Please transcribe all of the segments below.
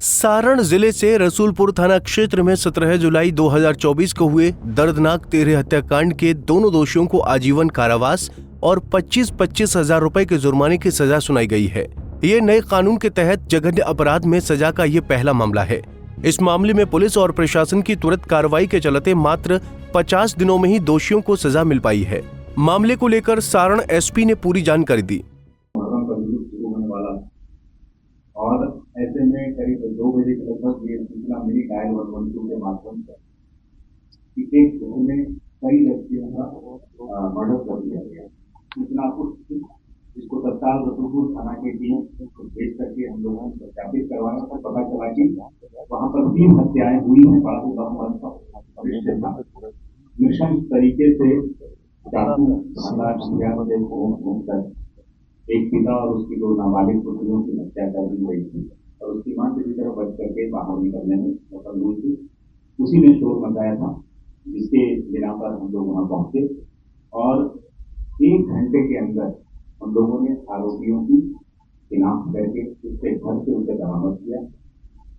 सारण जिले से रसूलपुर थाना क्षेत्र में 17 जुलाई 2024 को हुए दर्दनाक 13 हत्याकांड के दोनों दोषियों को आजीवन कारावास और 25-25 हजार रुपए के जुर्माने की सजा सुनाई गई है। ये नए कानून के तहत जघन्य अपराध में सजा का ये पहला मामला है। इस मामले में पुलिस और प्रशासन की त्वरित कार्रवाई के चलते मात्र 50 दिनों में ही दोषियों को सजा मिल पाई है। मामले को लेकर सारण एसपी ने पूरी जानकारी दी। और ऐसे में करीब 2 बजे के लगभग ये सूचना मिली डायल 112 के माध्यम से कि एक घर में कई व्यक्तियों का मर्डर कर दिया गया। सूचना को इसको तत्काल रसूलपुर थाना के टीम को भेज करके हम लोगों ने सत्यापित करवाया था। पता चला कि वहाँ पर 3 हत्याएं हुई हैं। निशंक तरीके से चाकू घूमकर एक पिता और उसकी 2 नाबालिग पुत्रियों की हत्या कर दी गई थी और उसकी मां किसी तरह बच करके बाहर निकलने में सफल हुई थी। उसी ने शोर मचाया था, जिसके बिना पर हम लोग वहां पहुंचे और 1 घंटे के अंदर हम लोगों ने आरोपियों की शिनाख्त करके उसके घर से उसे बरामद किया।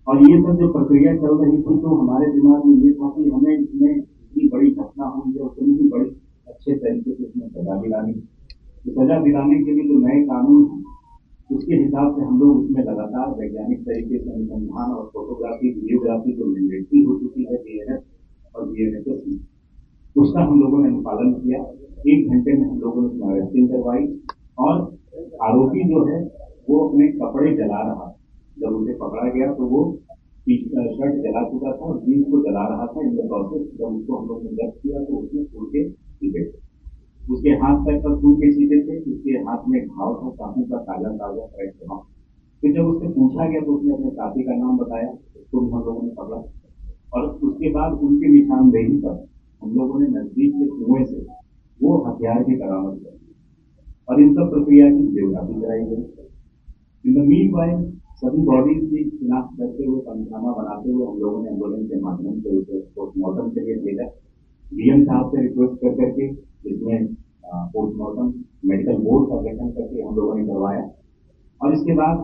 और ये सब जो प्रक्रिया चल रही थी तो हमारे दिमाग में ये था कि हमें इसमें इतनी बड़ी घटना हुई है, उतनी ही बड़ी अच्छे तरीके से इसमें सजा दिलानी। सजा दिलाने के लिए जो नए कानून हैं उसके हिसाब से हम लोग उसमें लगातार वैज्ञानिक तरीके से अनुसंधान और फोटोग्राफी वीडियोग्राफी जो मैंडेटरी हो चुकी है बीएनएस और बीएनएसएस में, उसका हम लोगों ने अनुपालन किया। 1 घंटे में हम लोगों ने अरेस्टिंग करवाई और आरोपी जो है वो अपने कपड़े जला रहा। जब उसे पकड़ा गया तो वो शर्ट जला चुका था और जीन्स को जला रहा था। इन प्रोसेस जब उसको हम लोग ने जब्त किया तो उसने फूल के सीधे उसके हाथ पैर पर खून के सीधे थे। उसके हाथ में घाव था, काफी का ताजा घाव। फिर जब उससे पूछा गया तो उसने अपने साथी का नाम बताया, उसको भी हम लोगों ने पकड़ा और उसके बाद उनकी निशानदेही पर हम लोगों ने नजदीक के कुएं से वो हथियार भी बरामद कर दिए और इन सब प्रक्रिया की वीडियोग्राफी कराई गई। इन द मीनवाइल सभी बॉडीज की शिनाख्त करते हुए पंचनामा बनाते हुए हम लोगों ने एम्बुलेंस के माध्यम से उसे पोस्टमार्टम के लिए भेजा। डीएम साहब से रिक्वेस्ट कर करके इसमें पोस्टमार्टम मेडिकल बोर्ड का गठन करके हम लोगों ने करवाया और इसके बाद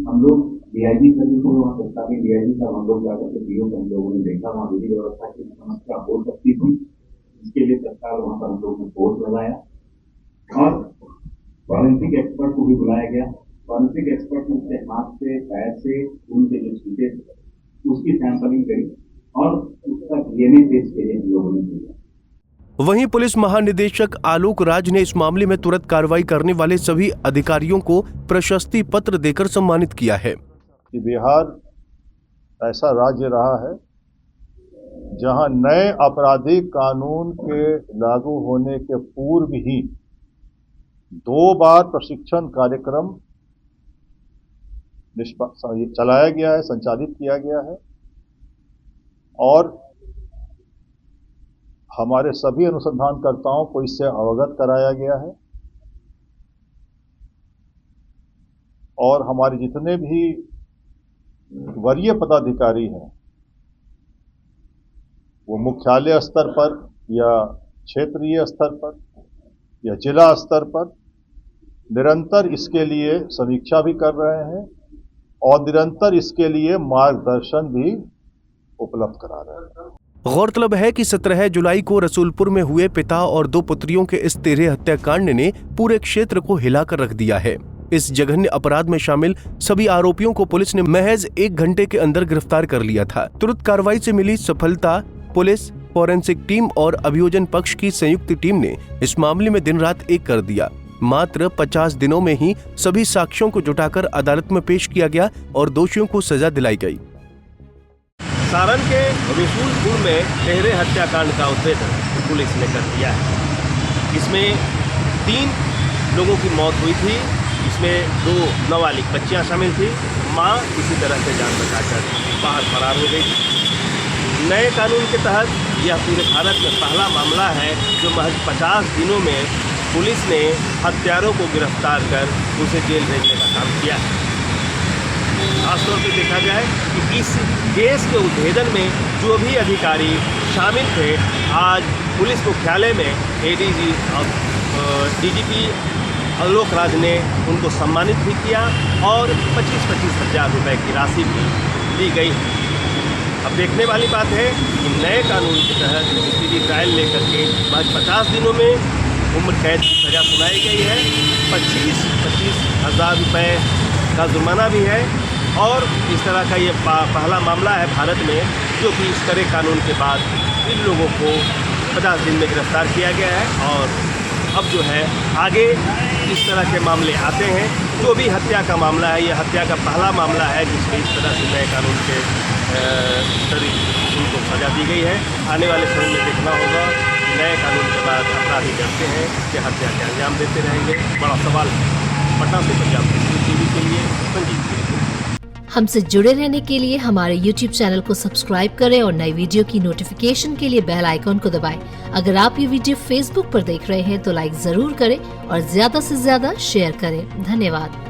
हम लोग डीआईजी सर्विस में वहाँ तत्कालीन डीआईजी साहब हम लोग जाकर के पीओ को हम लोगों ने देखा वहाँ विधि व्यवस्था की समस्या हो सकती थी। इसके लिए तत्काल वहाँ पर हम लोग ने फोर्स लगाया और फॉरेंसिक एक्सपर्ट को भी बुलाया गया। फॉरेंसिक एक्सपर्ट ने उसके हाथ से पैर से खून के जो छींटे उसकी सैंपलिंग करी और उसका डीएनए टेस्ट के लिए हम लोगों ने भेजा। वहीं पुलिस महानिदेशक आलोक राज ने इस मामले में तुरंत कार्रवाई करने वाले सभी अधिकारियों को प्रशस्ति पत्र देकर सम्मानित किया है। कि बिहार ऐसा राज्य रहा है जहां नए आपराधिक कानून के लागू होने के पूर्व ही 2 बार प्रशिक्षण कार्यक्रम चलाया गया है, संचालित किया गया है और हमारे सभी अनुसंधानकर्ताओं को इससे अवगत कराया गया है और हमारे जितने भी वरीय पदाधिकारी हैं वो मुख्यालय स्तर पर या क्षेत्रीय स्तर पर या जिला स्तर पर निरंतर इसके लिए समीक्षा भी कर रहे हैं और निरंतर इसके लिए मार्गदर्शन भी उपलब्ध करा रहे हैं। गौरतलब है कि 17 जुलाई को रसूलपुर में हुए पिता और 2 पुत्रियों के इस 13 हत्याकांड ने पूरे क्षेत्र को हिलाकर रख दिया है। इस जघन्य अपराध में शामिल सभी आरोपियों को पुलिस ने महज 1 घंटे के अंदर गिरफ्तार कर लिया था। तुरंत कार्रवाई से मिली सफलता पुलिस, फॉरेंसिक टीम और अभियोजन पक्ष की संयुक्त टीम ने इस मामले में दिन रात एक कर दिया। मात्र 50 दिनों में ही सभी साक्ष्यों को जुटाकर अदालत में पेश किया गया और दोषियों को सजा दिलाई गई। सारण के रसूलपुर में 13 हत्याकांड का उद्भेदन पुलिस ने कर दिया है। इसमें 3 लोगों की मौत हुई थी। इसमें 2 नाबालिग बच्चियां शामिल थी। मां इसी तरह से जान बचाकर बाहर फरार हो गई। नए कानून के तहत यह पूरे भारत में पहला मामला है जो महज 50 दिनों में पुलिस ने हत्यारों को गिरफ्तार कर उसे जेल भेजने का काम किया है। खासतौर पर देखा जाए कि इस केस के उद्भेदन में जो भी अधिकारी शामिल थे आज पुलिस मुख्यालय में एडीजी डीजीपी आलोक राज ने उनको सम्मानित भी किया और 25-25 हज़ार रुपये की राशि भी दी गई। अब देखने वाली बात है कि नए कानून के तहत स्पीडी ट्रायल लेकर के महज 50 दिनों में उम्र कैद की सज़ा सुनाई गई है। 25-25 हज़ार रुपये का जुर्माना भी है और इस तरह का ये पहला मामला है भारत में जो कि इस कड़े कानून के बाद इन लोगों को 50 दिन में गिरफ्तार किया गया है। और अब जो है आगे इस तरह के मामले आते हैं। जो भी हत्या का मामला है, ये हत्या का पहला मामला है जिसमें इस तरह से नए कानून के उनको सजा दी गई है। आने वाले समय में देखना होगा कि नए कानून के बाद अपराधी डरते हैं कि हत्या के अंजाम देते रहेंगे। बड़ा सवाल है। पटना से पंजाब टीवी के लिए संजीव की रिपोर्ट। हमसे जुड़े रहने के लिए हमारे YouTube चैनल को सब्सक्राइब करें और नई वीडियो की नोटिफिकेशन के लिए बेल आइकॉन को दबाएं। अगर आप ये वीडियो Facebook पर देख रहे हैं तो लाइक जरूर करें और ज्यादा से ज्यादा शेयर करें। धन्यवाद।